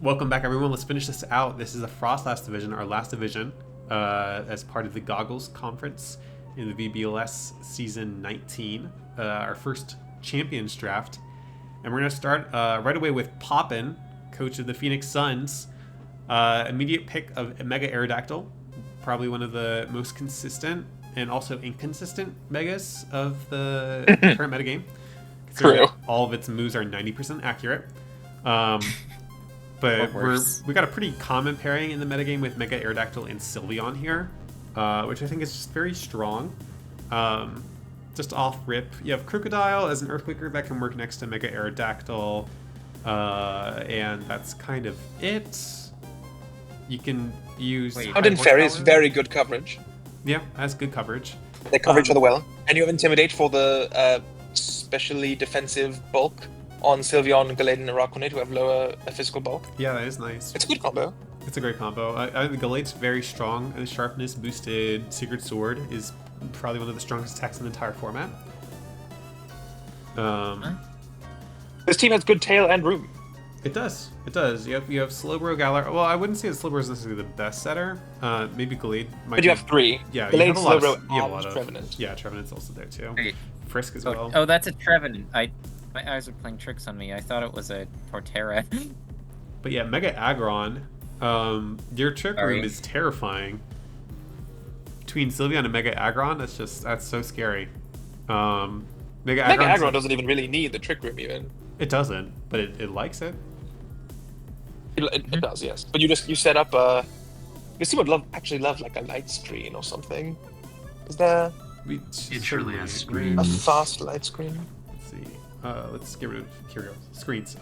Welcome back, everyone. Let's finish this out. This is the Froslass division, our last division, as part of the Goggles Conference in the VBL-S Season 19, our first Champions Draft. And we're going to start right away with Poppin, coach of the Phoenix Suns. Immediate pick of Mega Aerodactyl, probably one of the most consistent and also inconsistent Megas of the current metagame. True. All of its moves are 90% accurate. But we got a pretty common pairing in the metagame with Mega Aerodactyl and Sylveon here, which I think is just very strong. Just off rip, you have Crocodile as an Earthquaker that can work next to Mega Aerodactyl, and that's kind of it. You can use... Mountain Fairy is very good coverage. Yeah, has good coverage. They cover each other well. And you have Intimidate for the specially defensive bulk on Sylveon, Gallade, and Araquanid, who have lower physical bulk. Yeah, that is nice. It's a good combo. It's a great combo. The Gallade's very strong, and the Sharpness boosted Secret Sword is probably one of the strongest attacks in the entire format. This team has good tail and room. It does. It does. You have Slowbro, Galar. Well, I wouldn't say that Slowbro is necessarily the best setter. Maybe Gallade might. But you have three. Yeah, Gallade, you have a lot Slowbro, of Trevenant. Yeah, Trevenant's also there too. Wait. Frisk as well. Oh, that's a Trevenant. My eyes are playing tricks on me. I thought it was a Torterra. But yeah, Mega Aggron. Your trick room is terrifying. Between Sylveon and Mega Aggron, that's so scary. Mega Aggron doesn't even really need the trick room even. It doesn't, but it likes it. It does, yes. But you set up this team would actually love like a light screen or something. Is there It surely has screens. a fast light screen? Let's see. Let's get rid of here we go. Screens.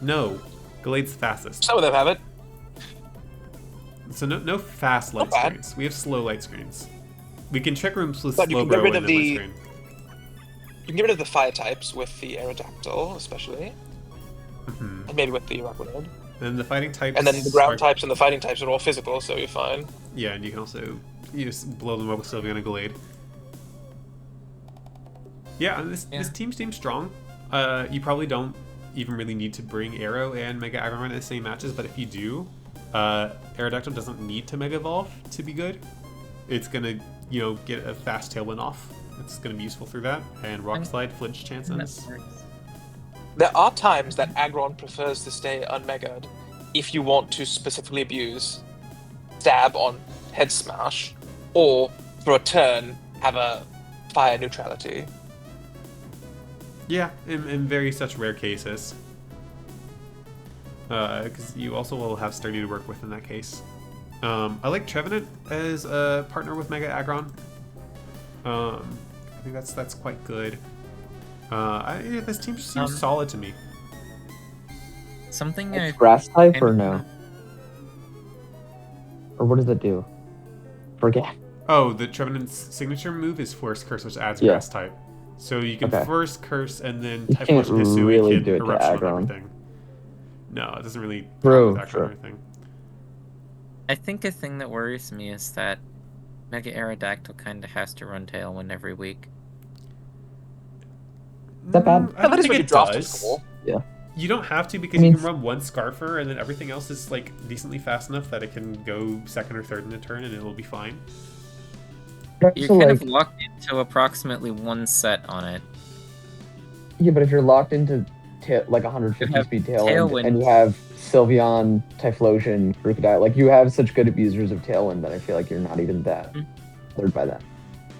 No. Gallade's fastest. Some of them have it. So no fast light Not bad. screens. We have slow light screens. We can check rooms with But you slow can get bro rid and of then light the- screen. You can get rid of the fire types with the Aerodactyl, especially. Mhm. And maybe with the Araquanid. And the fighting types. And then the ground are- types and the fighting types are all physical, so you're fine. Yeah, and you can also just blow them up with Sylveon and Gallade. Yeah, and this team seems strong. You probably don't even really need to bring Arrow and Mega Aggron in the same matches, but if you do, Aerodactyl doesn't need to Mega Evolve to be good. It's gonna, get a fast Tailwind off. It's gonna be useful through that, and Rock Slide, flinch chances. There are times that Aggron prefers to stay unmegaed if you want to specifically abuse Stab on Head Smash, or for a turn have a fire neutrality. Yeah, in very such rare cases. Because you also will have Sturdy to work with in that case. I like Trevenant as a partner with Mega Aggron. I think that's quite good. This team just seems solid to me. Something It's grass type or no? Or what does it do? Forget. Oh, the Trevenant's signature move is Force Curse, which adds Yeah. grass type. So you can Force Curse and then You Type can't Force Hisui really can do it to Eruption on Aggron. everything. No, it doesn't really True, with Aggron true. or anything. I think a thing that worries me is that Mega Aerodactyl kind of has to run Tailwind every week. Is that bad? I don't that is think what it you draft does. for. Yeah. You don't have to because you can run one Scarfer and then everything else is like decently fast enough that it can go second or third in a turn and it'll be fine. You're So, kind like, of locked into approximately one set on it. yeah, but if you're locked into like 150 You have speed Tailwind, Tailwind. and you have Sylveon, Typhlosion, Crocodile, like you have such good abusers of Tailwind that I feel like you're not even that bothered by that.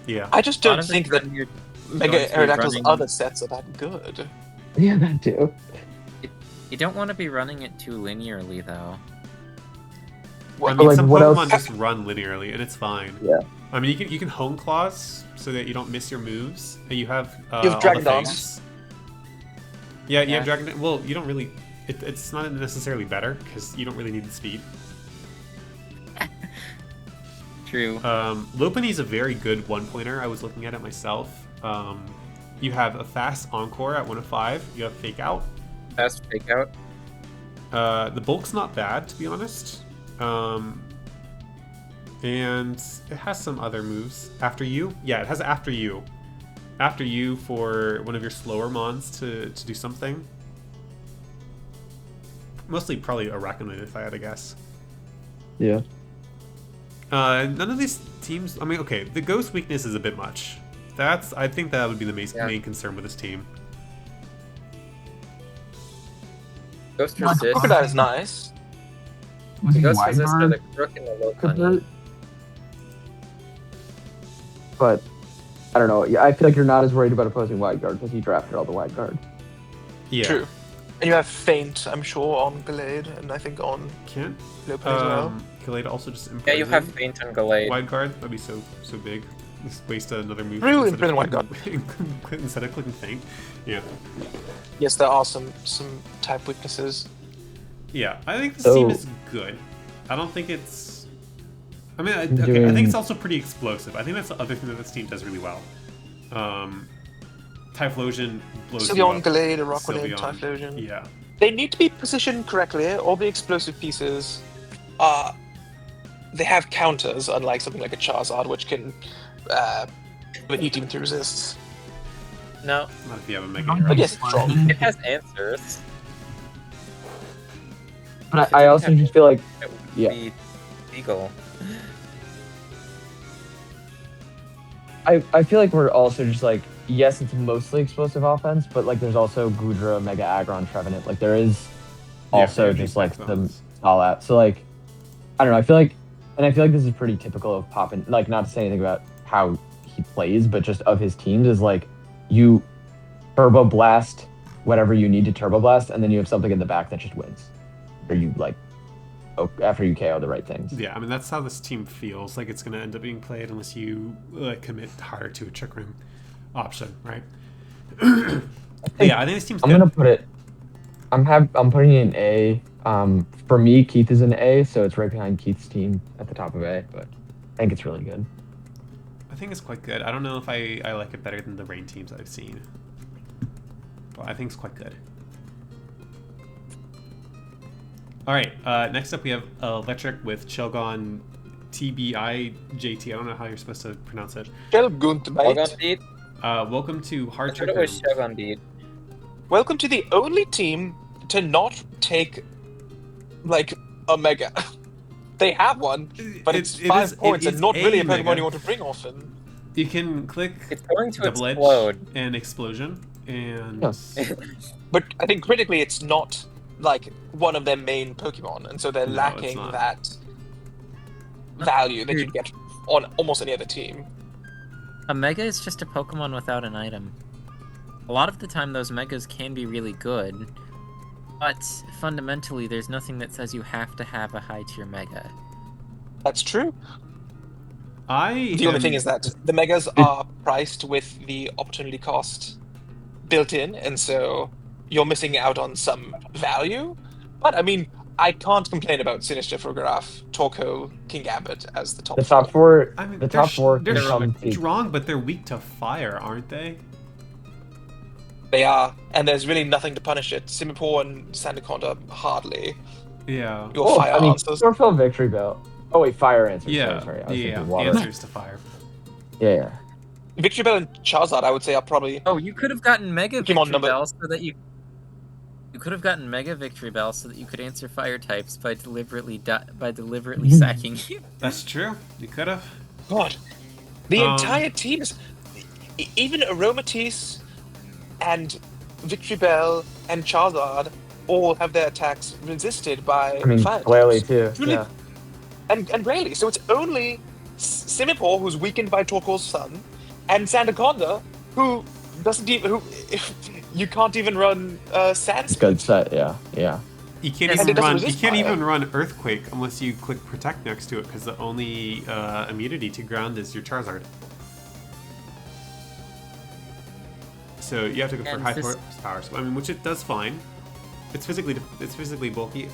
Yeah. I just don't think that you're Mega going to be Aerodactyl's running- other sets are that good. Yeah, that too. You don't want to be running it too linearly, though. I mean, like, some what Pokemon else- just run linearly and it's fine. Yeah. I mean, you can Hone Claws so that you don't miss your moves, and you have You have all Dragon the Dance. things. Yeah, you Yeah. have Dragon. Well, you don't really. It's not necessarily better because you don't really need the speed. True. Lopunny's a very good one-pointer. I was looking at it myself. You have a fast Encore at 1 of 5. You have Fake Out. Fast fake out. The bulk's not bad, to be honest. And it has some other moves. After You? Yeah, it has After You. After You for one of your slower mons to do something. Mostly probably Arachnoid if I had to guess. Yeah. None of these teams. I mean, okay, the ghost weakness is a bit much. I think that would be the main concern with this team. Ghost Like, resist. Crocodile is nice. Was he Ghost wide resist for guard? the crook and the low Could bunny. hurt. But I don't know. Yeah, I feel like you're not as worried about opposing wide guard because he drafted all the wide guard. Yeah. True. And you have Feint, I'm sure, on Gallade, and I think on Can't. Lopez as well. Killade also just Yeah, you have imprison. Feint on Gallade. Wide guard. That'd be so big. Just waste another move. Really instead of imprison wide guard. instead of clicking feint. Yeah. Yes, there are some type weaknesses. Yeah, I think this So- team is good. I don't think it's. I mean, I think Doing- it's also pretty explosive. I think that's the other thing that this team does really well. Typhlosion blows you Sylveon, up. Gallade, Araquanid, Sylveon, Typhlosion. Yeah. They need to be positioned correctly. All the explosive pieces are. They have counters, unlike something like a Charizard, which can heat even through resists. No, Not if you have a Mega Not Hero. But yes, it's strong. it has answers. But I also just feel like It would Yeah. be legal. I feel like we're also just like, yes, it's mostly explosive offense, but like there's also Gudra, Mega Aggron, Trevenant. Like there is also Yeah, just like the backbones. all out. So like I don't know. I feel like this is pretty typical of Poppin. Like not to say anything about how he plays, but just of his teams is like you Turbo Blast whatever you need to Turbo Blast, and then you have something in the back that just wins, or you like after you KO the right things. Yeah, I mean that's how this team feels like it's going to end up being played unless you commit harder to a Trick Room option, right? Yeah, I think this team's I'm good. gonna put it. I'm putting it in A. For me, Keith is an A, so it's right behind Keith's team at the top of A. But I think it's really good. I think it's quite good. I don't know if I like it better than the Rain teams I've seen, but I think it's quite good. All right, next up we have Electric with Chelgon TBIJT. I don't know how you're supposed to pronounce it. Shelguntbite. Shogun beat? Welcome to I Hard thought Trick it Room. was Shogun beat. Welcome to the only team to not take, like, a Mega. They have one, but it's 5 points and not really a Pokemon Mega. you want to bring often. You can click It's going to Double Edge explode. and Explosion, and Yes. But I think critically it's not, like, one of their main Pokemon, and so they're No, it's lacking not. that value that you'd get on almost any other team. A Mega is just a Pokemon without an item. A lot of the time, those Megas can be really good, but fundamentally, there's nothing that says you have to have a high tier Mega. That's true. I The only thing is that the Megas are priced with the opportunity cost built in, and so you're missing out on some value. But I mean, I can't complain about Sinister, Frograph, Torkoal, King Gambit as the top The four. top four. I mean, The they're top four they're can come to- strong, but they're weak to fire, aren't they? They are, and there's really nothing to punish it. Simipour and Sandaconda hardly. Yeah. Your fire I mean, answers. Stormfield Victory Bell. Oh wait, Fire answers. Yeah. Sorry. I was Yeah. thinking water. Answers to fire. Yeah. Victory Bell and Charizard, I would say, are probably. Oh, you could have gotten Mega Pokemon Victory number- Bell so that you. You could have gotten Mega Victory Bell so that you could answer fire types by deliberately sacking you. That's true. You could have. God. The Um, entire team is. Even Aromatisse and Victory Bell and Charizard all have their attacks resisted by I mean, fire Glalie types. too. Really? Yeah. And Rayleigh. So it's only Simipour, who's weakened by Torkoal's Sun, and Sandaconda, who doesn't even. You can't even run Sand Spit. Good set. Yeah. Yeah. You can't And even it doesn't run. You resist can't fire. even run Earthquake unless you click Protect next to it, because the only immunity to ground is your Charizard. So you have to go for And high this- power. So, I mean, which it does fine. It's physically bulky.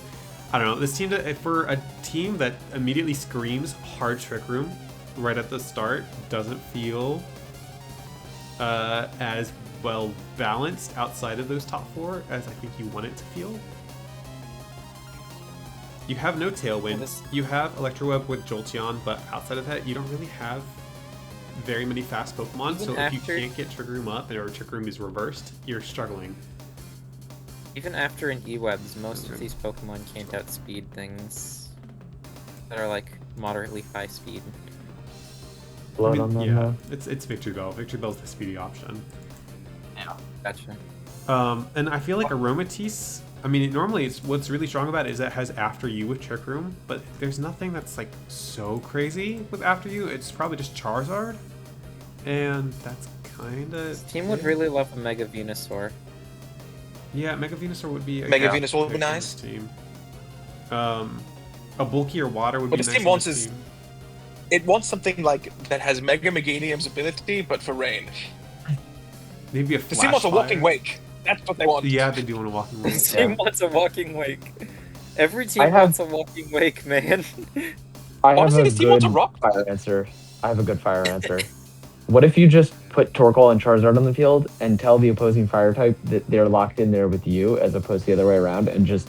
I don't know. This team for a team that immediately screams hard Trick Room right at the start doesn't feel as well balanced outside of those top four as I think you want it to feel. You have no Tailwind. this- You have Electroweb with Jolteon, but outside of that, you don't really have very many fast Pokemon. Even So if you after- can't get Trick Room up or Trick Room is reversed, you're struggling. Even after an E-Webs, most of these Pokemon can't outspeed things that are like moderately high speed. Blood on them, yeah, though. it's Victory Bell. Victory Bell's the speedy option. Yeah. Gotcha. And I feel like Aromatisse, I mean, normally it's what's really strong about it is that it has After You with Trick Room, but there's nothing that's like so crazy with After You. It's probably just Charizard, and that's kind of. This team would really love a Mega Venusaur. Yeah, Mega Venusaur would be a Mega gap Venusaur would be pick on nice. this team. A bulkier water would What be this nice. team on wants this is- team. It wants something like that has Mega Meganium's ability, but for rain. Maybe a This team wants a Flash Walking Fire. Wake. That's what they want. Yeah, they do want a Walking Wake. This Yeah. team wants a Walking Wake. Every team I have- wants a Walking Wake, man. I have Honestly, a this team wants a good rock fire answer. I have a good fire answer. What if you just put Torkoal and Charizard on the field and tell the opposing fire type that they're locked in there with you, as opposed to the other way around, and just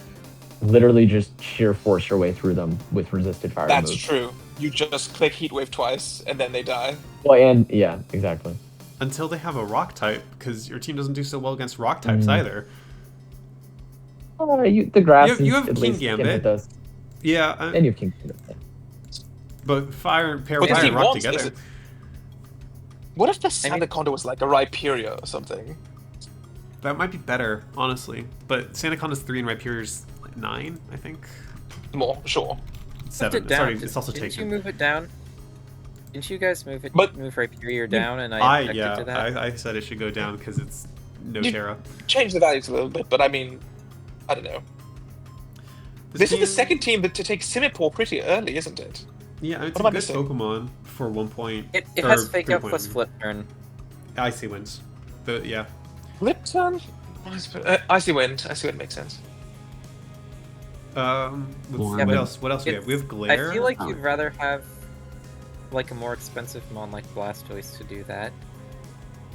literally just sheer force your way through them with resisted fire That's moves? true. You just click Heat Wave twice, and then they die. Well, and yeah, exactly. Until they have a rock type, because your team doesn't do so well against rock types Mm. either. The grass You is have at King least Gambit. hit those. Yeah, And you have King Gambit. but fire and pair What fire this and team rock wants together. is What if the I mean- Sandaconda was like a Rhyperior or something? That might be better, honestly. But Sandaconda's 3 and Rhyperior's like 9, I think. More, sure. 7. It down. Sorry, it's also Didn't taken. you move it down? Didn't you guys move it? But- move Rhyperior down, and I objected yeah, to that. I said it should go down because it's no You- Terra. Change the values a little bit, but I mean, I don't know. This is the second team to take Simipour pretty early, isn't it? Yeah, it's What am I a good missing? Pokemon for 1 point. It or has Fake 3 Out point, plus I mean. Flip Turn. Icy Winds. But yeah. Lipton? Icy Wind. Icy Wind makes sense. Let's see, Yeah, what but else? What else we have? We have Glare. I feel like Oh. you'd rather have like a more expensive mon like Blastoise to do that,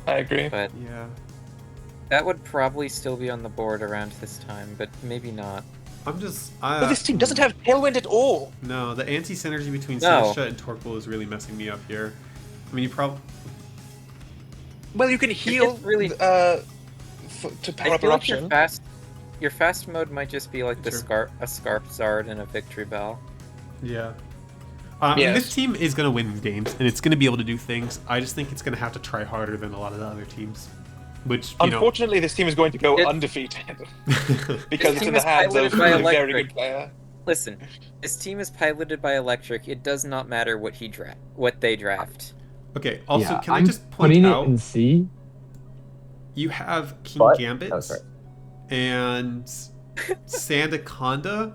I agree. but Yeah. that would probably still be on the board around this time, but maybe not. I'm just. But this team doesn't have Tailwind at all. No, the anti-synergy between No. Sinistcha and Torkoal is really messing me up here. I mean, you probably. Well, you can heal really- to power I up feel like Eruption. your fast mode might just be like the Sure. a Scarp Zard and a Victory Bell. Yeah. I mean, Yes. this team is going to win games, and it's going to be able to do things. I just think it's going to have to try harder than a lot of the other teams. Which, you know. Unfortunately, this team is going to go It- undefeated This because it's team in the is hands of piloted by a very Electric. good player. Listen, this team is piloted by Electric. It does not matter what they draft. Okay, also, Yeah, can I I'm just point putting out it in C? you have King But- Gambit Oh, sorry. and Sandaconda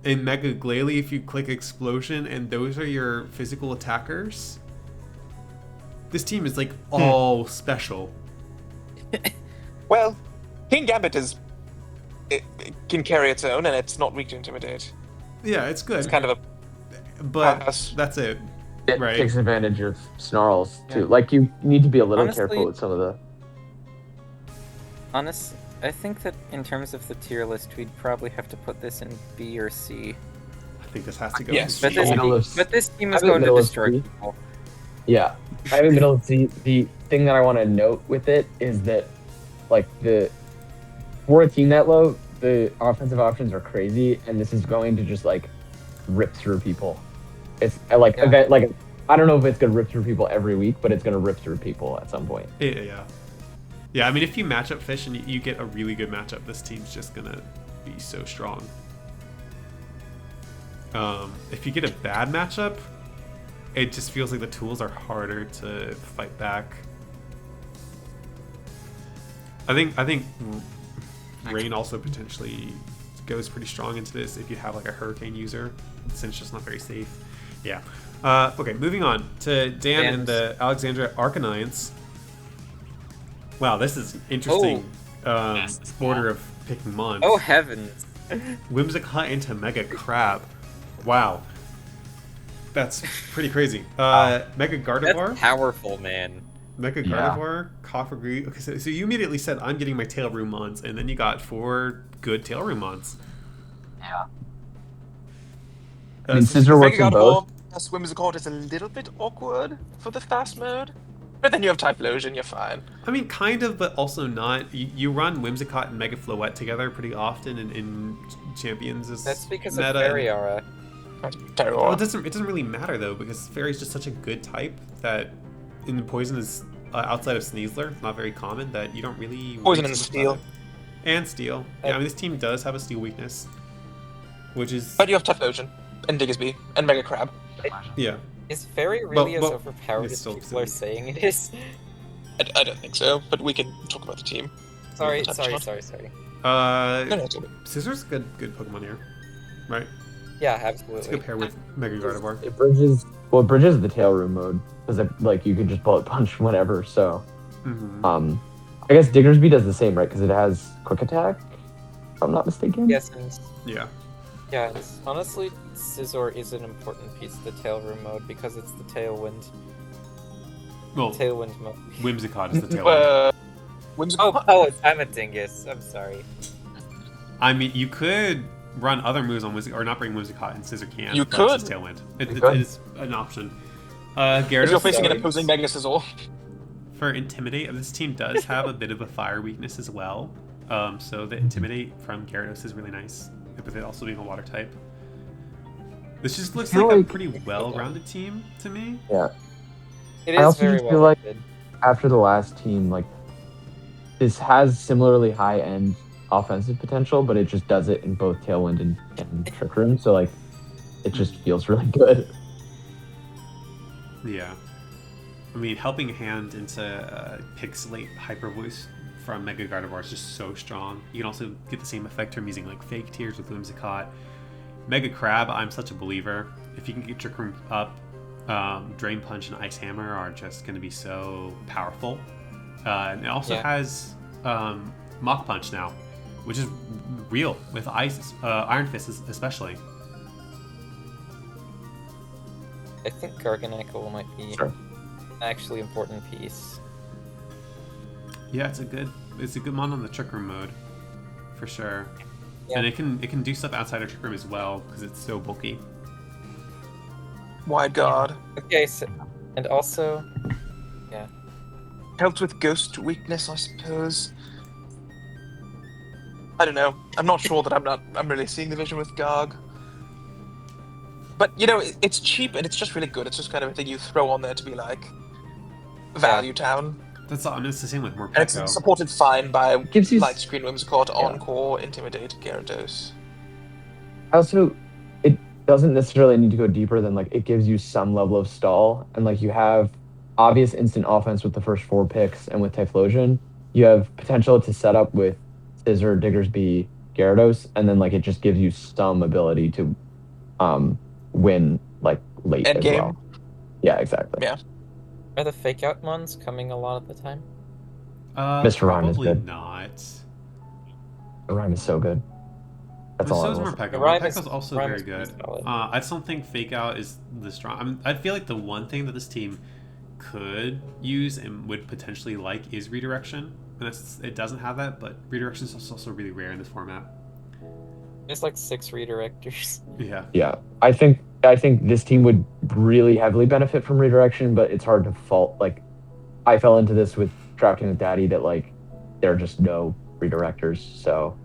and Mega Glalie if you click Explosion, and those are your physical attackers. This team is like all special. Well, King Gambit it can carry its own, and it's not weak to Intimidate. Yeah, it's good. It's kind of but pass. that's it. It Right. takes advantage of snarls too. Yeah. Like you need to be a little Honestly- careful with some of the. I think that in terms of the tier list, we'd probably have to put this in B or C. I think this has to go. Yes. in But C. this, Middle team, of- but this team I is think going to middle of destroy C. people. Yeah, I have a middle of C. The thing that I want to note with it is that, like for a team that low, the offensive options are crazy, and this is going to just like rip through people. It's like Yeah. like I don't know if it's gonna rip through people every week, but it's gonna rip through people at some point. Yeah. Yeah, I mean, if you match up Fish and you get a really good matchup, this team's just gonna be so strong. If you get a bad matchup, it just feels like the tools are harder to fight back. I think Rain also potentially goes pretty strong into this if you have like a Hurricane user, since it's just not very safe. Yeah. Okay, moving on to Dan and the Alexandria Arcanines. Wow, this is interesting order of picking Mons. Oh heavens! Whimsicott into Mega Crab. Wow. That's pretty crazy. Mega Gardevoir? That's powerful, man. Mega Yeah. Gardevoir, Coffergree. Okay, so you immediately said, I'm getting my Tail Room Mons, and then you got 4 good Tail Room Mons. Yeah. I mean, so- Scissor works Mega in both. Gardevoir plus Whimsicott is a little bit awkward for the fast mode. But then you have Typhlosion, you're fine. I mean, kind of, but also not. You run Whimsicott and Mega Floette together pretty often in Champions. That's because meta of Fairy Aura. Well, it doesn't really matter though, because Fairy's just such a good type that in Poison is outside of Sneasler, not very common, that you don't really Poison worry and too much Steel. about it. And Steel. Yeah, I mean this team does have a Steel weakness, which is But you have Typhlosion, and Diggersby, and Mega Crab. yeah. Is Fairy really But as overpowered it's as still people are silly. saying it is? I don't think so, but we can talk about the team. Sorry. No, Sorry. it's Sorry. all good. Scissors good Pokemon here, right? Yeah, It's a absolutely. good pair with Mega Gardevoir. It bridges the tail room mode because like you can just bullet punch whenever. So Mm-hmm. I guess Diggersby does the same, right? Because it has quick attack. If I'm not mistaken. Yes, and Yeah. yeah, and honestly, Scizor is an important piece of the Tailroom mode because it's the Tailwind Well, mode. Whimsicott is the tail. Whimsicott. Oh, I'm a dingus. I'm sorry. I mean, you could run other moves on Whimsicott, or not bring Whimsicott and Scissor can. You but could. It's just Tailwind. It could. is an option. If you're Gyarados facing an sorry. opposing Mega Scizor. for Intimidate, this team does have a bit of a fire weakness as well. So the Intimidate from Gyarados is really nice, with it also being a water type. This just looks feel like a like- pretty well-rounded team to me. Yeah. It I is also very just well feel like- rounded. After the last team, like this has similarly high end offensive potential, but it just does it in both Tailwind and Trick Room. So like, it just feels really good. Yeah. I mean, helping hand into Pixelate Hyper Voice from Mega Gardevoir is just so strong. You can also get the same effect from using like Fake Tears with Whimsicott. Mega Crab, I'm such a believer. If you can get Trick Room up, Drain Punch and Ice Hammer are just going to be so powerful. And it also Yeah. has Mach Punch now, which is real with Iron Fist especially. I think Garganacl might be Sure. an actually important piece. Yeah, it's a good mon on the Trick Room mode, for sure. Yeah. And it can do stuff outside of Trick Room as well because it's so bulky. Wide Guard. Okay, so, and also, Helps with Ghost weakness, I suppose. I don't know. I'm not sure that I'm really seeing the vision with Garg. But, you know, it's cheap and it's just really good. It's just kind of a thing you throw on there to be like value town. That's all. I mean, it's the same with And Morpeko. it's supported fine by Gives you Light Screen Whimsicott, Encore, Intimidate, Gyarados. Also, it doesn't necessarily need to go deeper than like it gives you some level of stall, and like you have obvious instant offense with the first 4 picks, and with Typhlosion, you have potential to set up with Scizor, Diggersby, Gyarados, and then like it just gives you some ability to win like late End as game. well. Yeah, exactly. Yeah. are the fake out ones coming a lot of the time? Mr. Rhyme is Probably good. not. The rhyme is so good. That's But all. so I is will say. Morpeko. The Rhyme Morpeko's is- also Rhyme very is pretty good. solid. I just don't think Fake Out is the strong. I feel like the one thing that this team could use and would potentially like is redirection. And it doesn't have that, but redirection is also really rare in this format. There's like 6 redirectors. Yeah. Yeah, I think this team would really heavily benefit from redirection, but it's hard to fault. Like, I fell into this with drafting with Daddy that like there are just no redirectors, so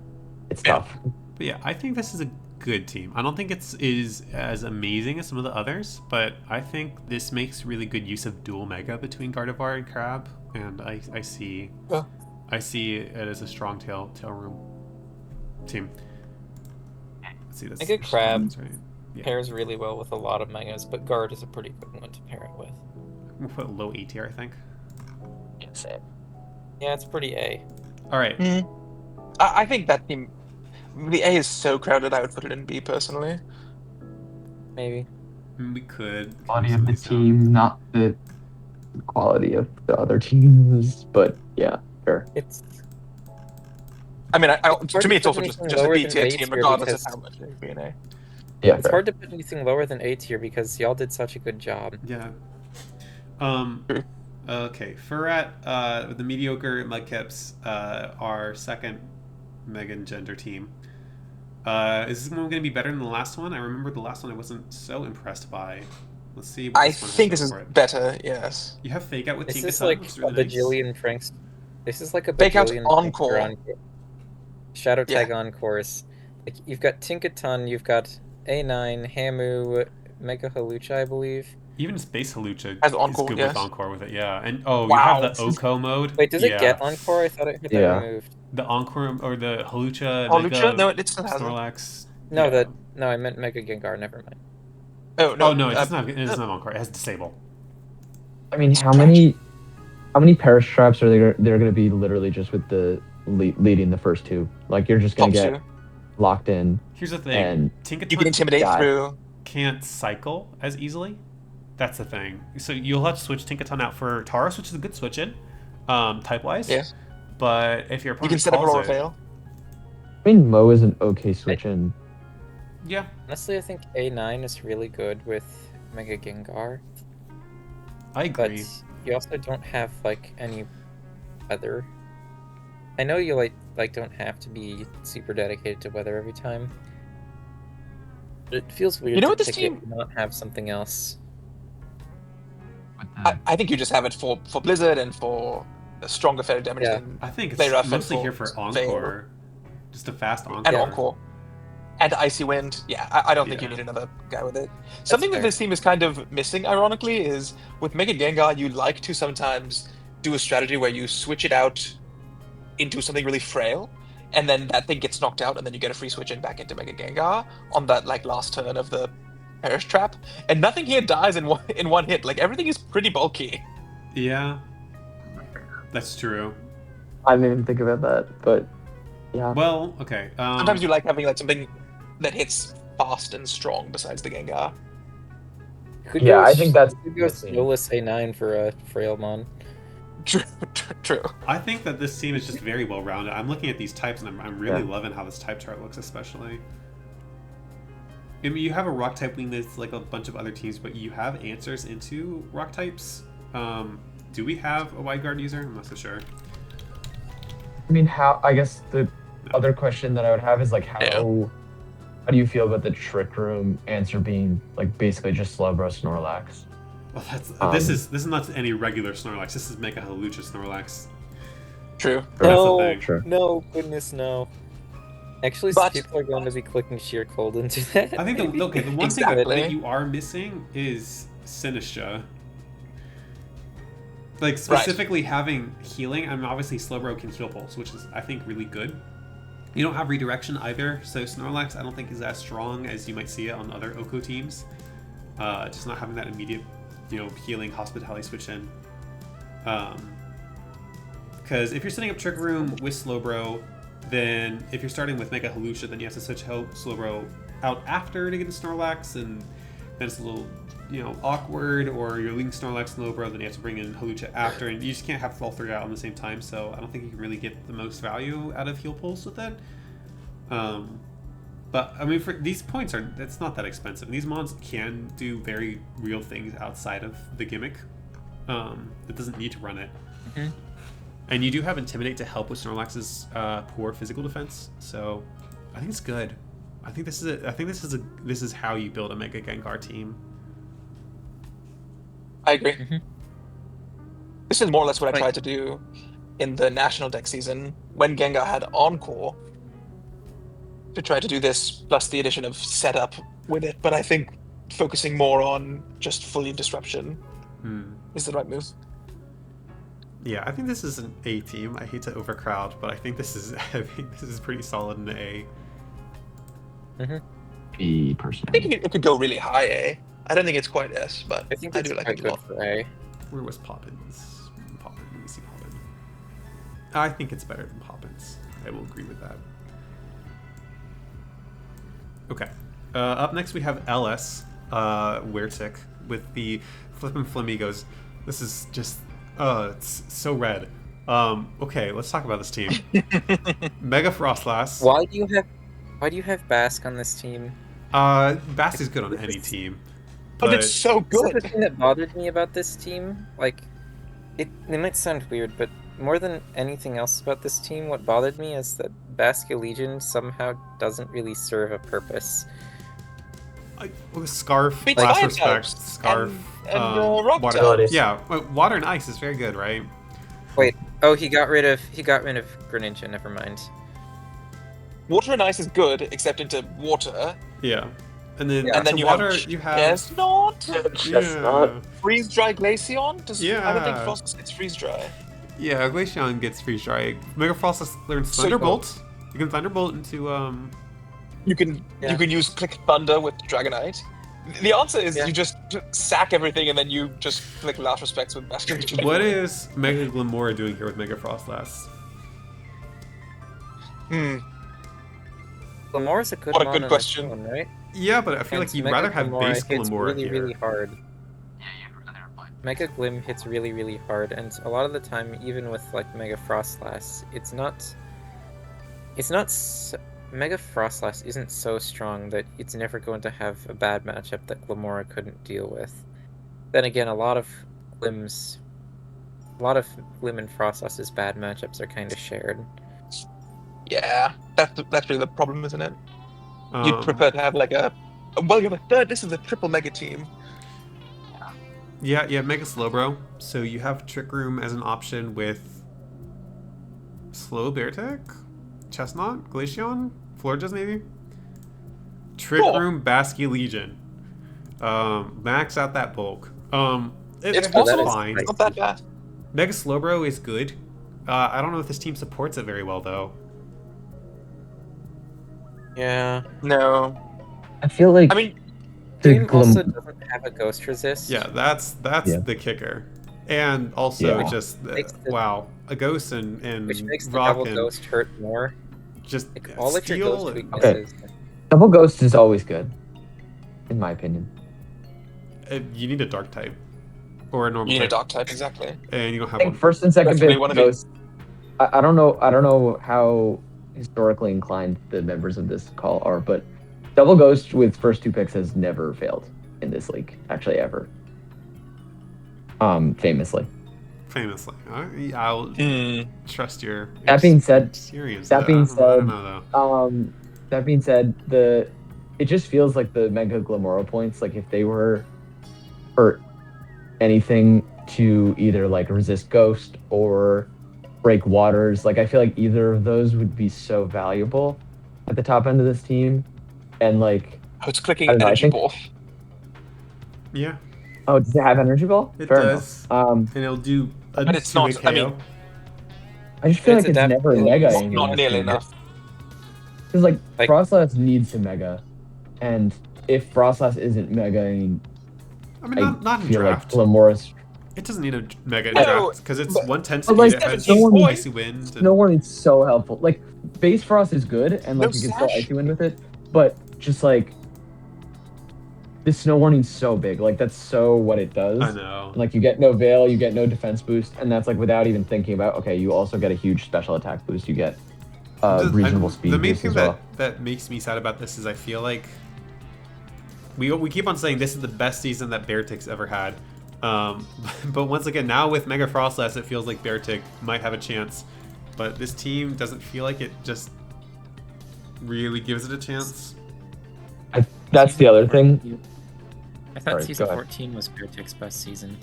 it's Yeah. tough. But yeah, I think this is a good team. I don't think it's is as amazing as some of the others, but I think this makes really good use of dual mega between Gardevoir and Crab, and I see Yeah. I see it as a strong tail room team. Let's see this. Mega Crab That's right. Yeah. Pairs really well with a lot of megas, but Guard is a pretty good one to pair it with. We'll put low A tier, I think. Yeah, it's pretty A. All right. I think that team, the A is so crowded. I would put it in B personally. Maybe. We could. Quality of the team, not the quality of the other teams, but yeah, sure. It's I mean, hard to to me, it's put also just anything a lower B than tier A team, tier regardless of because- how much it would be an A. Yeah, it's fair. hard to put anything lower than A tier because y'all did such a good job. Yeah. True. Okay. Ferret, with the mediocre Mudkips, our second Mega Gender team. Is this one going to be better than the last one? I remember the last one I wasn't so impressed by. Let's see what I this one has think to this is for it. better. Yes. You have Fake Out with This Tinka is Ton, like which is a really nice. bajillion Franks. This is like a Fake Out bajillion Encore. Franks Shadow Yeah. Tag Encores. Like you've got Tinkaton, you've got A9, Hamu, Mega Halucha, I believe. Even Space Halucha Has is Encore, good yes. with Encore with it, yeah. And you Wow. have the Oko mode. Wait, does it yeah. get Encore? I thought it had that Yeah. removed. The Encore or the Halucha, Oh, Mega Lucha? No, it still has it. Snorlax. No, yeah. no, I meant Mega Gengar. Never mind. Oh no. Oh no, it doesn't have Encore. It has Disable. I mean, how many Perish traps are they're going to be literally just with the leading the first two? Like you're just going Top to two. get locked in. Here's the thing. And You can Tinkaton intimidate die. through. can't cycle as easily. That's the thing. So you'll have to switch Tinkaton out for Tauros, which is a good switch in, type-wise. Yes. But if your You opponent can set up a calls roll or it, fail. I mean, Mo is an okay switch in. yeah, Honestly, I think A9 is really good with Mega Gengar, I but agree. you also don't have like any weather. I know you like don't have to be super dedicated to weather every time. But it feels weird You know to what this pick team- it and not have something else. I think you just have it for Blizzard and for a stronger fairy damage Yeah. than I think Play it's rough and mostly for here for fail. Encore. Just a fast Encore. and Encore. And Icy Wind. Yeah, I don't think you Yeah. need another guy with it. Something that fair. this team is kind of missing, ironically, is with Mega Gengar, you like to sometimes do a strategy where you switch it out into something really frail, and then that thing gets knocked out, and then you get a free switch in back into Mega Gengar on that like last turn of the Perish Trap. And nothing here dies in one hit. Like everything is pretty bulky. Yeah, that's true. I didn't even think about that, but yeah. Well, okay. Sometimes you like having like something that hits fast and strong besides the Gengar. Could Yeah, go I think that's could go missing. Snowless A9 for a Frailmon. True. I think that this team is just very well rounded. I'm looking at these types and I'm really Yeah. loving how this type chart looks, especially. I mean, you have a rock type wing that's like a bunch of other teams, but you have answers into rock types. Do we have a wide guard user? I'm not so sure. I mean, I guess the other question that I would have is like how do you feel about the Trick Room answer being like basically just Slowbro Snorlax? Well, this is not any regular Snorlax. This is Mega Halucha Snorlax. True. That's the No, thing. Sure. no, goodness, no. Actually, But- people are going to be clicking Sheer Cold into that. I think the one thing Exactly. that you are missing is Sinistra. Like specifically having healing. I mean, obviously Slowbro can heal pulse, which is I think really good. You don't have redirection either, so Snorlax I don't think is as strong as you might see it on other Oko teams. Just not having that immediate, healing hospitality switch in. Because if you're setting up Trick Room with Slowbro, then if you're starting with Mega Halucha, then you have to switch Slowbro out after to get the Snorlax, and then it's a little, awkward. Or you're leaving Snorlax Slowbro, then you have to bring in Halucha after, and you just can't have all three out on the same time. So I don't think you can really get the most value out of Heal Pulse with it. But I mean, for these points it's not that expensive. These mons can do very real things outside of the gimmick. It doesn't need to run it. Mhm. And you do have Intimidate to help with Snorlax's poor physical defense, so I think it's good. I think this is how you build a Mega Gengar team. I agree. Mhm. This is more or less what I Right. tried to do in the national deck season when Gengar had Encore. To try to do this plus the addition of setup with it, but I think focusing more on just fully disruption is the right move. Yeah, I think this is an A team. I hate to overcrowd, but I think this is pretty solid in A. B I personally. think it could go really high A. I don't think it's quite S, but I think I it's do like quite it a good lot. for A. Where was Poppins? Let me see Poppin. I think it's better than Poppins. I will agree with that. Okay. Up next we have LS, Weirtick, with the Flippin' Flamigos. This is just, it's so red. Okay, let's talk about this team. Mega Froslass. Why do you have Bask on this team? Bast is good on any team. But it's so This is the good. thing that bothered me about this team. Like, it might sound weird, but more than anything else about this team, what bothered me is that Basque Legion somehow doesn't really serve a purpose. Scarf, Beats Blast fire Respect, types Scarf, and rock water. types. Yeah, water and ice is very good, right? Wait. Oh, he got rid of Greninja. Never mind. Water and ice is good, except into water. Yeah. And then, Yeah. And then to you water, have you have. Chestnut, Chestnut. freeze dry Glaceon. I don't think Yeah. Froslass gets freeze dry. Yeah, Glaceon gets freeze dry. Mega Frost learns So- Thunderbolt. You can Thunderbolt into You can Yeah. you can use Click Thunder with Dragonite. The answer is Yeah. you just sack everything and then you just click Last Respects with Master. What is Mega Glimora doing here with Mega Froslass? Glamora's a good What a mon good on its question. own, right? Yeah, but I feel And like you'd Mega rather have Glimora base hits Glimora really, here. really hard. Mega Glim hits really, really hard, and a lot of the time, even with like Mega Froslass, Mega Froslass isn't so strong that it's never going to have a bad matchup that Glimora couldn't deal with. Then again, a lot of Glim and Froslass's bad matchups are kind of shared. Yeah, that's really the problem, isn't it? You'd Um, prefer to have like a well, you have a third. This is a triple Mega team. Yeah, you have Mega Slowbro, so you have Trick Room as an option with Slow Beartech, Chestnut, Glaceon, Florges maybe? Trick Cool. Room, Basky Legion. Max out that bulk. It's It's possible. fine. It's not that bad. Mega Slowbro is good. I don't know if this team supports it very well though. Yeah. No, I feel like I mean the Glim also doesn't have a Ghost Resist. Yeah, that's Yeah. the kicker. And also Yeah. just Makes the- wow, a ghost and which makes the rock double and Ghost hurt more. just Like, all of your steal Ghost and- weaknesses. double ghost is always good, in my opinion. You need a dark type or a normal you need a type, dark type exactly. and you don't I have think one. first and second That's really bit one of it. ghost. I don't know how historically inclined the members of this call are, but double ghost with first two picks has never failed in this league, actually ever. Famously. Famously, I'll Hmm. trust your. That being said, experience. that being I said, don't know though. That being said, it just feels like the Mega Glamora points, like if they were for anything to either like resist ghost or break waters, like I feel like either of those would be so valuable at the top end of this team. And like, Oh, it's clicking I don't know, I energy think- ball. Yeah, oh, does it have energy ball? it Fair does, enough. and it'll do a But it's 2-hit not- I mean, KO. I just feel It's like it's never adaptable. mega. Not nearly enough. Because like Like- Froslass needs to mega, and if Froslass isn't mega, I mean, I not in feel draft. like Glamora's It doesn't need a mega in No, draft because it's but- 110 but, like, speed. It has 17 points. icy wind. And, no one is so helpful. Like base frost is good, and like No you can still sash. icy wind with it, but just like this snow warning's so big. Like that's so what it does. I know. Like you get no veil, you get no defense boost, and that's like without even thinking about. Okay, you also get a huge special attack boost. You get reasonable speed The main boost thing as well. that makes me sad about this is I feel like we keep on saying this is the best season that Beartic's ever had. But once again, now with Mega Froslass, it feels like Beartic might have a chance. But this team doesn't feel like it just really gives it a chance. That's the other thing. I thought Sorry, season go ahead. 14 was Beartic's best season.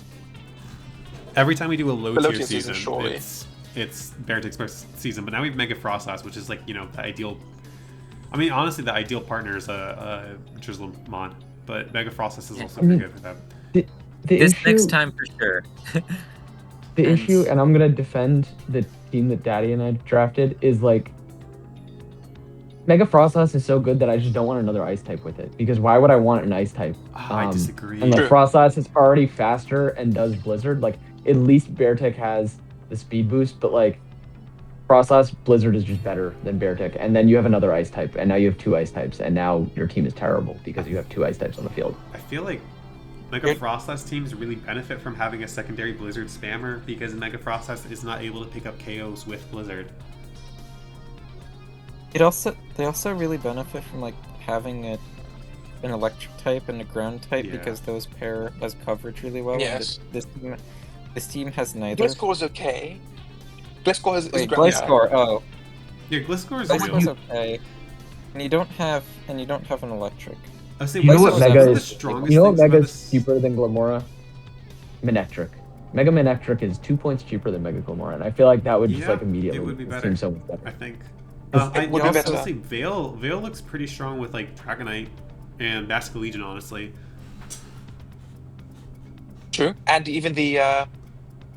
Every time we do a low The low tier tier season, season, surely. it's Beartic's first season. But now we have Mega Froslass, which is like, you know, the ideal. I mean, honestly, the ideal partner is a Drizzlemon, but Mega Froslass is also I mean, pretty good for them. The This issue, next time for sure. the and- issue, and I'm gonna defend the team that Daddy and I drafted, is like Mega Froslass is so good that I just don't want another ice type with it. Because why would I want an ice type? I disagree. And like True. Froslass is already faster and does Blizzard. Like at least Beartic has the speed boost, but like Froslass Blizzard is just better than Beartic. And then you have another ice type, and now you have two ice types, and now your team is terrible because you have two ice types on the field. I feel like Mega Froslass teams really benefit from having a secondary Blizzard spammer because Mega Froslass is not able to pick up KOs with Blizzard. They also really benefit from like having an electric type and a ground type Yeah. because those pair as coverage really well. and Yes. This team has neither. Gliscor's okay. Gliscor is Wait, ground. Gliscor. Oh, Yeah, Gliscor is Gliscor's good. okay. And you don't have an electric. I was saying, You know what what's Mega the is? strongest You know what things about Mega is this? cheaper than Glamora? Manectric. Mega Manectric is 2 points cheaper than Mega Glamora, and I feel like that would just Yeah, like immediately it would be make this better. team so much better. I think. It would be better. I'll say Veil looks pretty strong with like Dragonite and Basque Legion, honestly. True. And even the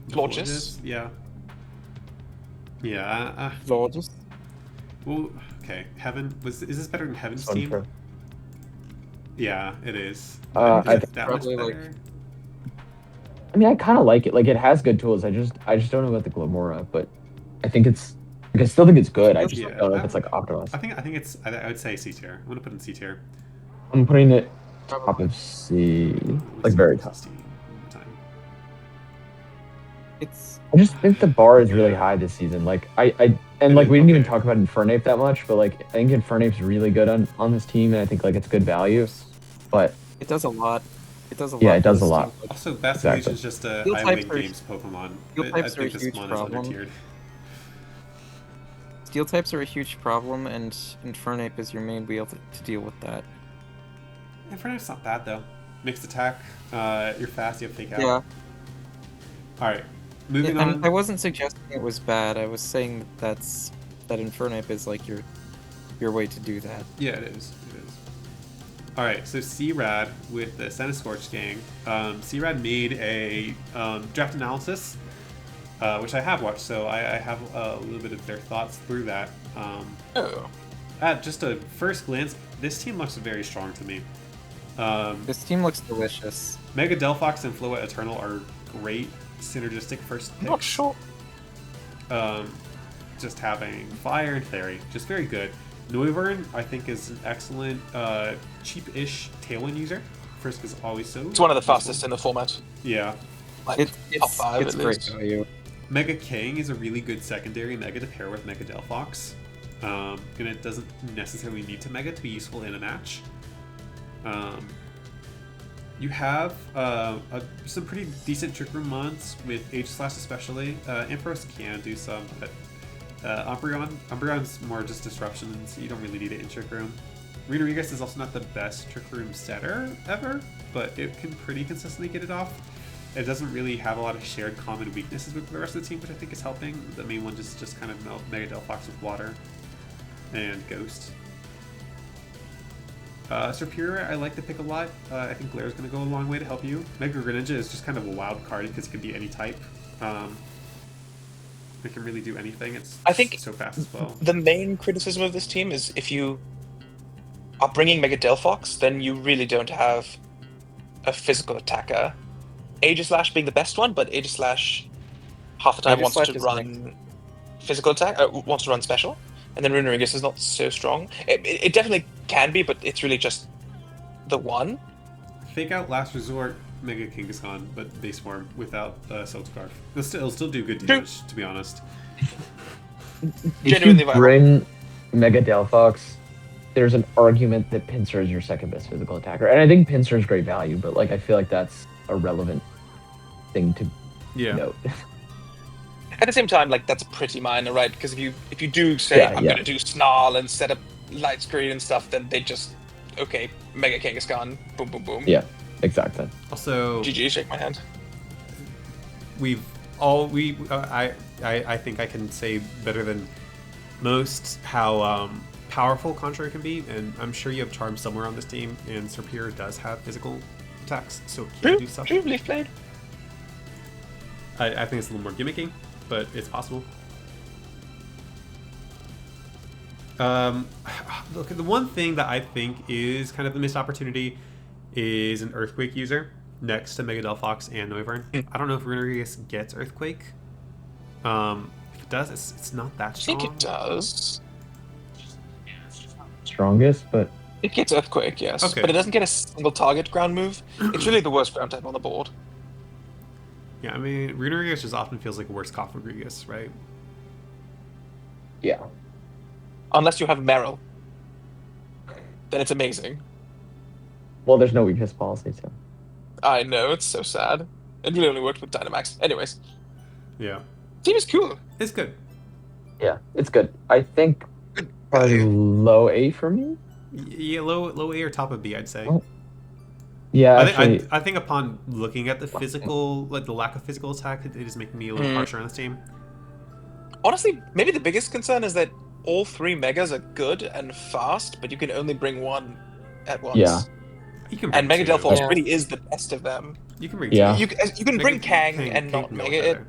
Florges. Yeah. Yeah. Florges. Well, okay. Is this better than Heaven's So team? unfair. Yeah, it is. I Is think it that much probably, like- better? I mean, I kind of like it. Like, it has good tools. I just don't know about the Glamora, but I think it's. Like, I still think it's good. I just Yeah, don't know if it's like optimized. I think it's. I would say C tier. I'm gonna put it in C tier. I'm putting it top of C, like very top. It's I just think the bar is really high this season. Like and like we didn't even talk about Infernape that much, but like I think Infernape's really good on this team, and I think like it's good value. But it does a lot. It does a lot. Yeah, it for does this a lot. team. Like, Also, Basque Exactly. Legion is just a Steel high-wing types are- games Pokemon. steel I types are think a this huge mon is problem. under-tiered. Steel types are a huge problem, and Infernape is your main wheel to deal with that. Infernape's not bad though. Mixed attack. You're fast. You have fake out. Yeah. All right. Moving And on. I wasn't suggesting it was bad. I was saying that Infernape is like your way to do that. Yeah, it is. It is. All right. So C-Rad with the Centiskorch gang. C-Rad made a draft analysis, which I have watched. So I have a little bit of their thoughts through that. Oh. At just a first glance, this team looks very strong to me. This team looks delicious. Mega Delphox and Floa Eternal are great synergistic first picks. I'm not sure. Just having Fire and Fairy, just very good. Noivern, I think, is an excellent, cheap-ish Tailwind user. Frisk is always so. It's one of the useful. fastest in the format. Yeah. Like It's top 5 it's at great least. value. Mega King is a really good secondary Mega to pair with Mega Delphox. And it doesn't necessarily need to Mega to be useful in a match. You have some pretty decent Trick Room mods with H-Slash especially. Ampharos can do some, but Umbreon's more just disruption, so you don't really need it in Trick Room. Renorigas is also not the best Trick Room setter ever, but it can pretty consistently get it off. It doesn't really have a lot of shared common weaknesses with the rest of the team, which I think is helping. The main one just kind of Mega Delphox with Water and Ghost. Serperior, I like to pick a lot. I think Glare is going to go a long way to help you. Mega Greninja is just kind of a wild card because it can be any type. It can really do anything. I think so fast as well. The main criticism of this team is if you are bringing Mega Delphox, then you really don't have a physical attacker. Aegislash being the best one, but Aegislash half the time wants Aegislash to is run physical attack, wants to run special, and then Runerigus is not so strong. It definitely can be, but it's really just the one. Fake Out, Last Resort, Mega Kangaskhan, but base form without Silk Scarf. It'll still do good damage, to be honest. if Genuinely you viable. bring Mega Delphox, there's an argument that Pinsir is your second best physical attacker, and I think Pinsir is great value, but like I feel like that's a relevant thing to note. At the same time, like that's pretty minor, right? Because if you do say I'm gonna do Snarl and set up light screen and stuff, then they just Mega Kangaskhan, boom boom boom. Yeah, exactly. Also, GG, shake my hand. I think I can say better than most how powerful Contrary can be, and I'm sure you have Charm somewhere on this team, and Serperior does have physical attacks, so it can do stuff. True, Leaf Blade. I think it's a little more gimmicky, but it's possible. Look, the one thing that I think is kind of the missed opportunity is an Earthquake user next to Mega Delphox and Noivern. I don't know if Runerigus gets Earthquake. If it does, it's not that strong. I think it does. Strongest, but It gets Earthquake, yes. Okay. But it doesn't get a single target ground move. It's really the worst ground type on the board. Yeah, I mean, Runerigus just often feels like a worse Cofagrigus, right? yeah. Unless you have Meryl. Then it's amazing. Well, there's no weakness policy, so. I know, it's so sad. It really only worked with Dynamax. Anyways, Yeah. team is cool. It's good. Yeah, it's good. I think probably low A for me. Yeah, low A or top of B, I'd say. Oh, yeah, I actually, think I think upon looking at the physical, like the lack of physical attack, it is making me a little harsher on this team. Honestly, maybe the biggest concern is that all 3 megas are good and fast, but you can only bring 1 at once. Yeah. You can bring And Mega 2. Delphos Yeah. really is the best of them. You can bring Yeah. 2. You can bring Kang and not can go Mega with it. either.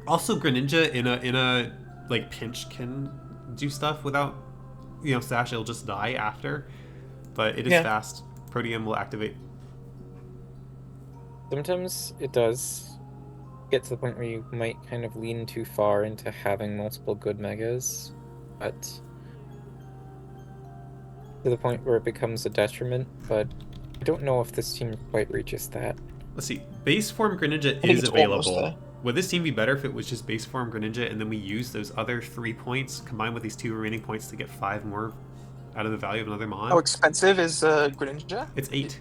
Also, Greninja in a like pinch can do stuff without, Sash. It'll just die after, but it is Yeah. fast. Proteum will activate. Sometimes it does get to the point where you might kind of lean too far into having multiple good megas, but to the point where it becomes a detriment. But I don't know if this team quite reaches that. Let's see. Base form Greninja think is it's almost available. there. Would this team be better if it was just base form Greninja and then we use those other 3 points combined with these 2 remaining points to get 5 more out of the value of another mon? How expensive is Greninja? It's 8.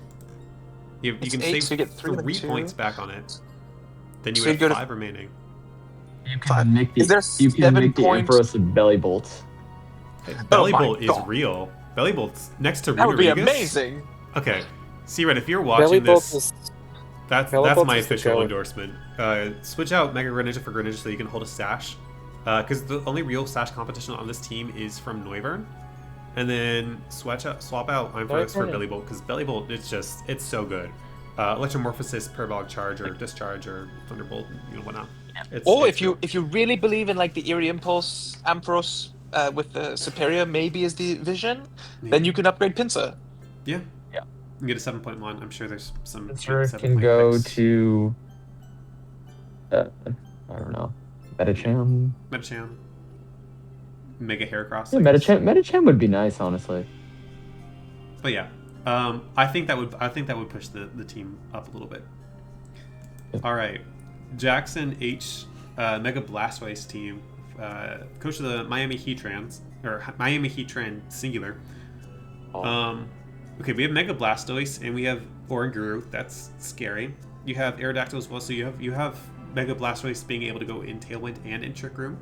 You It's can 8, save so you get 3 and 2. points back on it. Then you So you have go to- 5 remaining. You Five. can make the, Is there you can 7 make the points? Empress a belly bolt. Belly my Bolt is God. real. Belly Bolt's next to That would be Runerigus. amazing. Okay. C-Red, if you're Belly watching Bolt this, is that's Belly Bolt my is the official goat. endorsement. Switch out Mega Greninja for Greninja so you can hold a Sash. Because the only real Sash competition on this team is from Noivern. And then swap out Ampharos for Noivern- Belly Bolt, because Belly Bolt, it's so good. Electromorphosis, Parabolic Charge, or Discharge, or Thunderbolt, whatnot. Or It's if you really believe in like the Eerie Impulse Ampharos with the Superior maybe is the vision, then you can upgrade Pinsir. Yeah. Yeah. You can get a 7.1. I'm sure there's some Pinsir 7 can point go picks. to, I don't know, Metacham. Metacham. Mega Heracross. Yeah, I guess. Metacham would be nice, honestly. But yeah, I think that would push the team up a little bit. All right, Jackson H, Mega Blastoise team, coach of the Miami Heatrans or Miami Heatran singular. Okay, we have Mega Blastoise and we have Oranguru. That's scary. You have Aerodactyl as well, so you have Mega Blastoise being able to go in Tailwind and in Trick Room.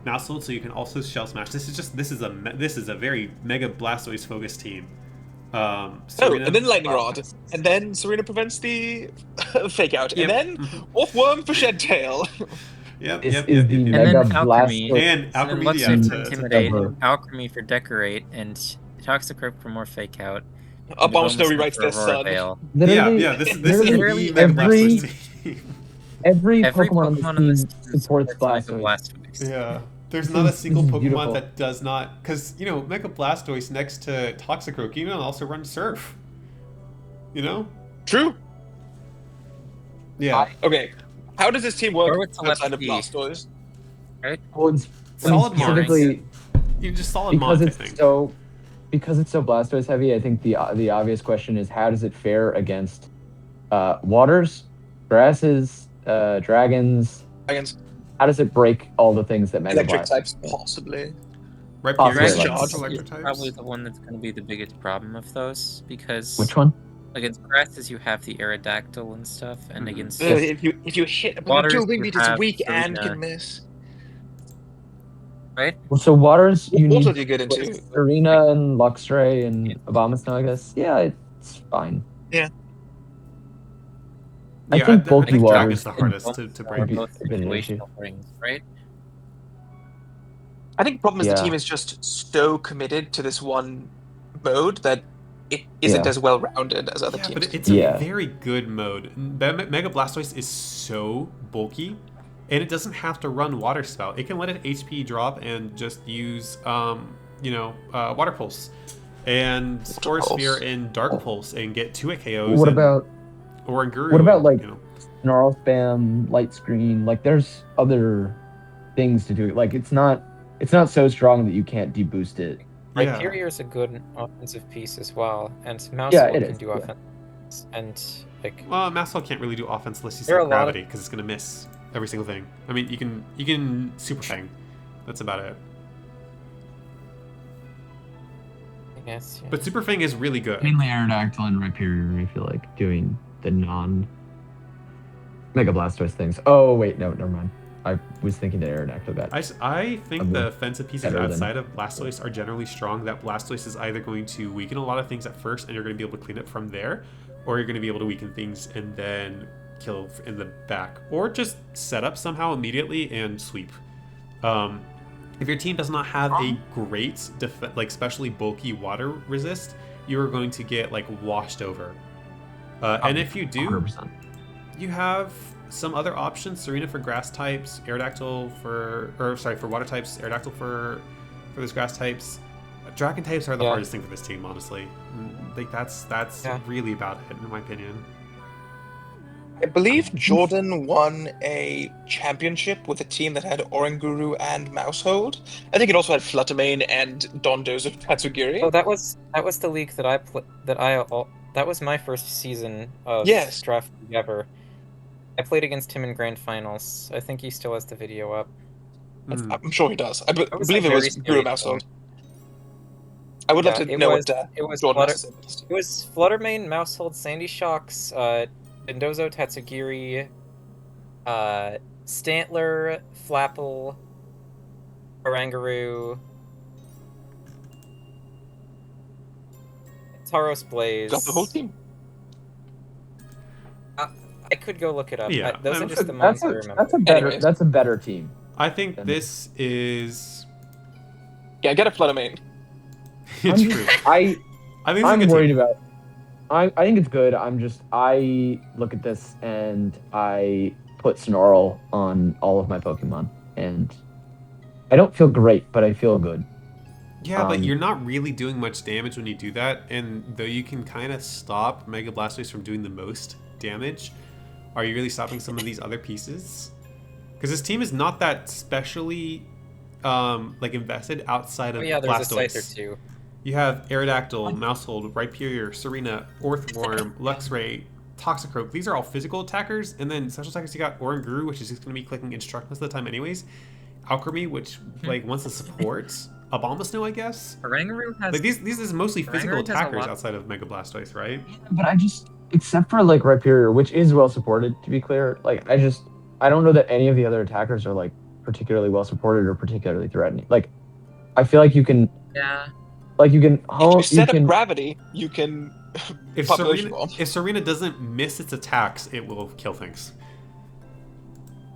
Moushold, so you can also Shell Smash. This is a very Mega Blastoise focused team. Serena, and then Lightning Rod, and then Serena prevents the fake out, Yep. and Off Worm for Shed Tail. Yep, This yep, is yep, the yep, And yep. Mega then Alchemy. Blastoise. And And Alchemy, what's yeah, it to for Intimidate, cover. Alchemy for Decorate, and Toxicroak for more Fake Out. Up on Snow Diplomacy rewrites for this, Aurora son. Veil. Literally, yeah. This is literally the Mega every Blastoise team. every Every Pokemon on this team supports Mega Blastoise. Blastoise. Yeah. There's This not a is- single this is Pokemon beautiful. that does not, because Mega Blastoise next to Toxicroak, you can also run Surf. True. Yeah. Okay. How does this team work Or with outside of telepathy. Blastoise? Well, it's Solid Mars. specifically You just solid because Mont, I it's think. so Blastoise heavy. I think the obvious question is how does it fare against waters, grasses, dragons? Against How does it break all the things that Mega electric Blastoise? types, possibly. Rhyperior Grass is Charge. electric is types. probably the one that's going to be the biggest problem of those, because Which one? against grasses you have the Aerodactyl and stuff, and Mhm. against Yes. If you hit Waters, Dual Wing you Beat, it's have weak and Serena. can miss. right. Well, so waters you What need do you get into? Serena and Luxray and Yeah. Abomasnow, I guess. Yeah, it's fine. Yeah, I think bulky think waters Dragon's the hardest to Are break. both Bit of an issue. situational rings, right? I think the problem is the Yeah. team is just so committed to this one mode that it isn't Yeah. as well rounded as other Yeah, teams. but it's a Yeah. very good mode. Mega Blastoise is so bulky, and it doesn't have to run Water Spout. It can let it HP drop and just use, Water Pulse and Spore Pulse. Sphere and Dark Pulse and get 2-hit KOs. What and, about or in Guru? what about, and, like, Snarl Spam, Light Screen? Like, there's other things to do. Like, it's not so strong that you can't deboost it. yeah. Rhyperior is a good offensive piece as well, and Mousehole Yeah, it can is, do yeah. offense. And like Well, Massel can't really do offense unless you There are set a lot of- gravity because it's gonna miss every single thing. I mean, you can Super Fang. That's about it. I guess yeah. But Super Fang is really good. Mainly Aerodactyl and Rhyperior, I feel like, doing the non Mega Blastoise things. Oh, wait, no, never mind. I was thinking that Aerodactyl got. I think the offensive pieces better than- outside of Blastoise are generally strong. That Blastoise is either going to weaken a lot of things at first, and you're going to be able to clean it from there, or you're going to be able to weaken things and then kill in the back, or just set up somehow immediately and sweep. If your team does not have a great, like especially bulky water resist, you are going to get like washed over. And if you do, 100%. you have some other options. Serena for grass types, Aerodactyl for water types, Aerodactyl for those grass types. Dragon types are the hardest thing for this team, honestly. Like that's really about it, in my opinion. I believe Jordan won a championship with a team that had Oranguru and Mousehold. I think it also had Fluttermane and Dondozo Tatsugiri. Oh, that was the league that that was my first season of draft league ever. I played against him in grand finals. I think he still has the video up. I'm sure he does. I was believe like it was very Guru Mousehold. I would love to know what Jordan has to say. It was Fluttermane, Mousehold, Sandy Shocks, Dondozo Tatsugiri, Stantler, Flapple, Oranguru, Tauros Blaze. Got the whole team. I could go look it up. Yeah, Those are just the ones I remember. That's a better team. I think this is. Yeah, get a Fluttermane. It's true. I'm worried about. I think it's good. I look at this and I put Snarl on all of my Pokemon, and I don't feel great, but I feel good. Yeah, but you're not really doing much damage when you do that, and though you can kind of stop Mega Blastoise from doing the most damage, are you really stopping some of these other pieces? Because this team is not that specially like invested outside of there's Blastoise. a Scyther too. You have Aerodactyl, Mousehold, Rhyperior, Serena, Orthworm, Luxray, Toxicroak. These are all physical attackers, and then special attackers you got Oranguru, which is just going to be clicking Instruct most of the time anyways. Alchemy, which like wants to support. Abomasnow, I guess. Oranguru has like these is mostly physical Oranguru has a attackers lot- outside of Mega Blastoise, right? But except for like Rhyperior, which is well supported, to be clear. Like I don't know that any of the other attackers are like particularly well supported or particularly threatening. Like, I feel like you can. Yeah. Like you can. If you set up gravity, you can. If Serena doesn't miss its attacks, it will kill things.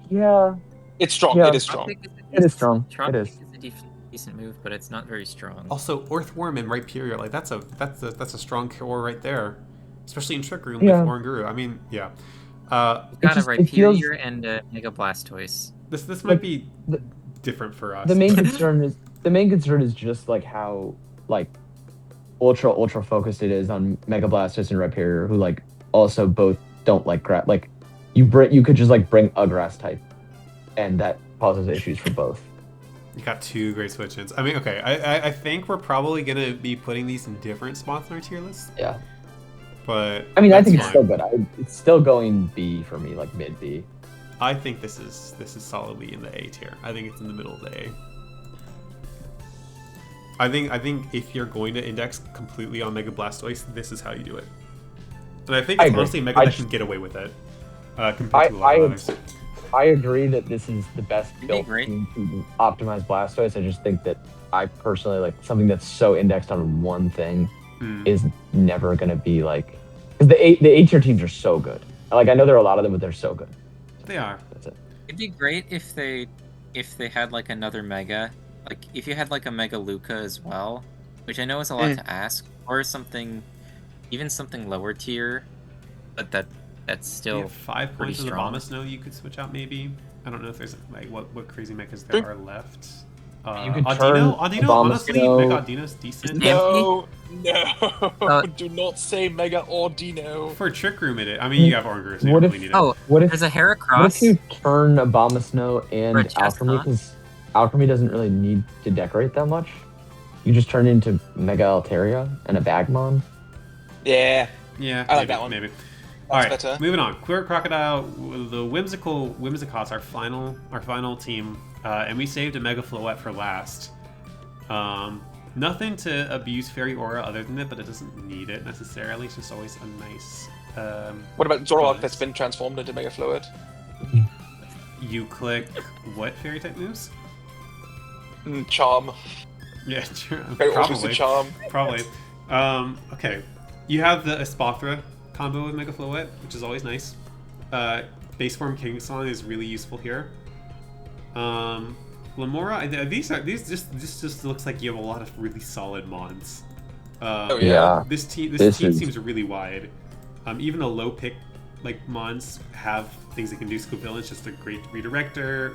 Yeah. It's strong. Yeah. It is strong. It is strong. Tropic It is. a decent move, but it's not very strong. Also, Orthworm and Rhyperior, like that's a strong core right there, especially in Trick Room Yeah. with Oranguru. I mean, yeah. You've got a it feels- Rhyperior and a Mega Blastoise. This might be different for us. The main concern is just like how like ultra focused it is on Mega Blastoise and Rhyperior, who like also both don't like grass. Like you could just like bring a grass type, and that causes issues for both. You got two great switch-ins. I mean, okay, I think we're probably gonna be putting these in different spots in our tier list. Yeah. But I mean, I that's think it's fine. still good. It's still going B for me, like mid B. I think this is solidly in the A tier. I think it's in the middle of the A. I think if you're going to index completely on Mega Blastoise, this is how you do it. And I think I it's agree. honestly Mega that can get away with it compared to a lot of others. I agree that this is the best built great. team to optimize Blastoise. I just think that I personally like something that's so indexed on one thing is never going to be like, because the A tier teams are so good. Like I know there are a lot of them, but they're so good. They are. That's it. It'd be great if they had like another Mega, like if you had like a Mega Luca as well, which I know is a lot to ask, or something, even something lower tier, but that's still You have 5 pretty points of the strong. Abomasnow you could switch out maybe. I don't know if there's like what crazy mechas there are left. You could turn Audino, honestly, Abomasnow- Mega Audino's decent. No, Uh, do not say Mega or Dino. For Trick Room, I mean, you have Oranguru, so you What don't if- really need it. Oh, What if there's a what Heracross. if you turn Abomasnow and Or a Alchemy? Chestnut. Because Alchemy doesn't really need to decorate that much. You just turn it into Mega Altaria and a Bagmon. Yeah, Yeah, I like maybe, that one. Maybe. That's All right, better. moving on. Queer Crocodile, the Whimsicots, our final team, and we saved a Mega Floette for last. Nothing to abuse Fairy Aura other than it, but it doesn't need it necessarily. It's just always a nice. What about Zoroark bonus. that's been transformed into Mega Fluid? you click what fairy type moves? Charm. Yeah, sure, Very obviously probably. charm. Probably. Okay. You have the Espathra combo with Mega Floette, which is always nice. Base form King Song is really useful here. Lamora, these just looks like you have a lot of really solid mons. Oh, yeah. This team seems really wide. Even a low pick like mons have things they can do. Scoopville is just a great redirector.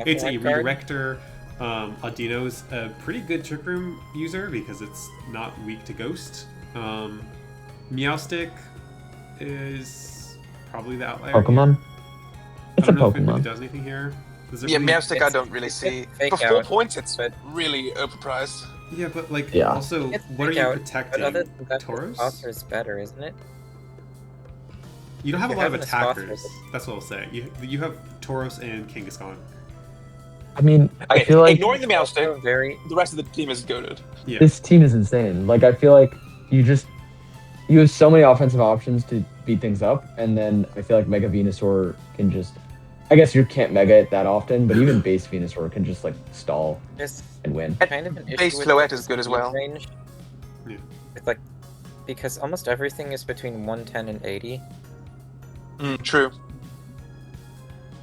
It's a redirector. Audino's a pretty good Trick Room user because it's not weak to Ghost. Meowstick is probably the outlier. Pokemon? It's a I don't know if it really Pokemon. does anything here. Does it Yeah, really... Meowstick I don't really see. fake For 4 out, points, it's but- really overpriced. Yeah, but like Yeah. also, It's what are fake you out, protecting? But other than that, Tauros? Espathra is better, isn't it? You don't have a You're lot of having attackers. Espathra. That's what I'll say. You have Tauros and Kangaskhan. I mean, I Okay, feel like ignoring the Meowstick, Very. the rest of the team is goated. Yeah. this team is insane. Like, I feel like you have so many offensive options to beat things up, and then I feel like Mega Venusaur can just. I guess you can't Mega it that often, but even base Venusaur can just like stall There's and win. kind of an issue Base with Floette the is good as speed well. Range. Yeah. It's like because almost everything is between 110 and 80, True.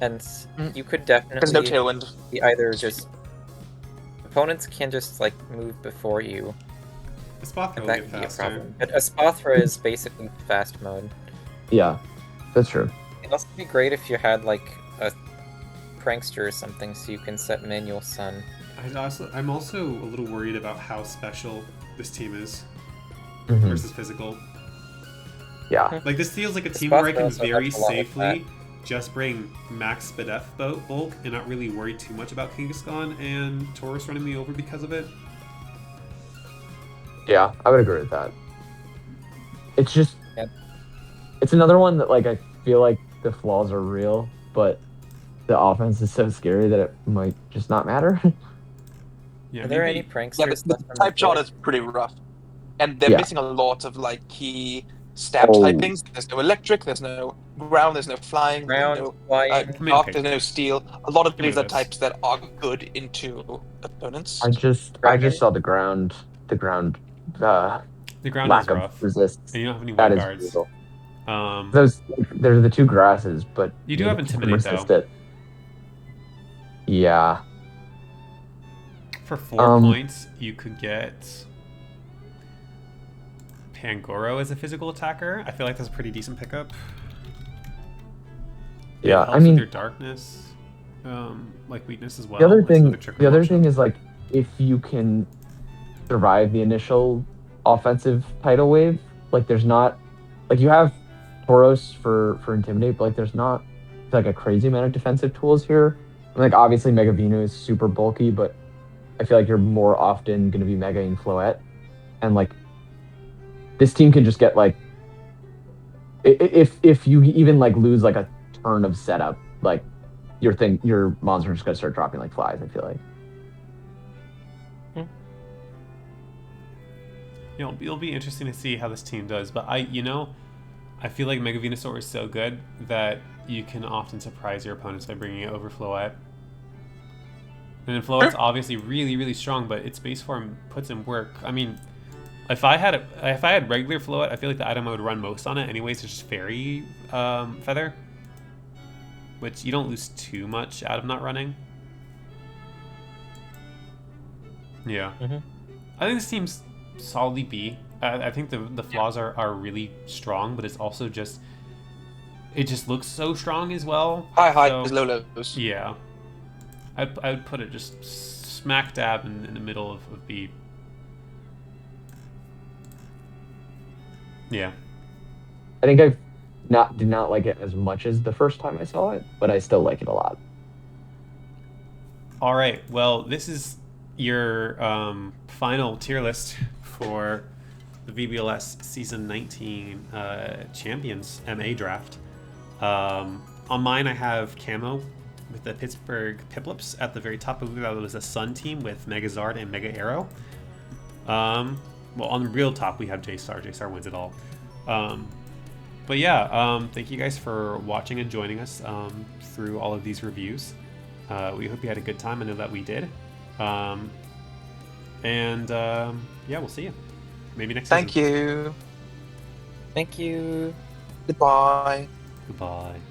and Mm. you could There's no definitely tailwind. be either just opponents can just like move before you. Espathra And will that get can be a faster. problem. But Espathra is basically fast mode. Yeah, that's true. It'd also be great if you had like a prankster or something, so you can set manual sun. I'm also a little worried about how special this team is Mhm. versus physical. Yeah, Like this feels like a The team where I Espathra can also very helps a lot with safely just bring max Spadef bulk and not really worry too much about Kangaskhan and Tauros running me over because of it. yeah, I would agree with that. It's just, Yeah. it's another one that like I feel like the flaws are real, but the offense is so scary that it might just not matter. Yeah, Are there maybe- any pranksters? Yeah, the left on the type chart board? is pretty rough. And they're Yeah. missing a lot of like key stab Oh. typings. There's no electric, there's no ground, there's no flying, Ground, there's no flying. Mid-pick. dark, there's no steel. A lot of Give me these are this. types that are good into opponents. I just saw the ground The ground lack is of rough, resists. and you don't have any That wind is guards. brutal. Um, There's the two grasses, but You do have can Intimidate, resist though. it. Yeah, for 4 points, you could get Pangoro as a physical attacker. I feel like that's a pretty decent pickup. It yeah. helps I with mean, your darkness, like weakness as well. the other It's thing, another trick option. is like if you can survive the initial offensive tidal wave, like there's not, like you have Tauros for intimidate, but like there's not like a crazy amount of defensive tools here. Like obviously Mega Veno is super bulky, but I feel like you're more often going to be Mega in Floette, and like this team can just get like if you even like lose like a turn of setup, like your monster is just going to start dropping like flies. I feel like. It'll be interesting to see how this team does, but I feel like Mega Venusaur is so good that you can often surprise your opponents by bringing it over Floette. And then Floette's obviously really, really strong, but its base form puts in work. I mean, if I had regular Floette, I feel like the item I would run most on it anyways is just Fairy Feather, which you don't lose too much out of not running. Yeah. Mhm. I think this team's solidly B. I think the flaws are really strong, but it's also just it just looks so strong as well. High So, highs, low lows. yeah. I would put it just smack dab in the middle of B. Yeah. I think I did not like it as much as the first time I saw it, but I still like it a lot. All right. Well, this is your final tier list for the VBL-S Season 19 Champions MA Draft. On mine, I have Camo with the Pittsburgh Piplups at the very top of it. That was a Sun team with Megazard and Mega Arrow. Well, on the real top, we have J-Star. J-Star wins it all. But yeah, thank you guys for watching and joining us through all of these reviews. We hope you had a good time. I know that we did. Yeah, we'll see you. Maybe next Thank season. you. Thank you. Goodbye. Goodbye.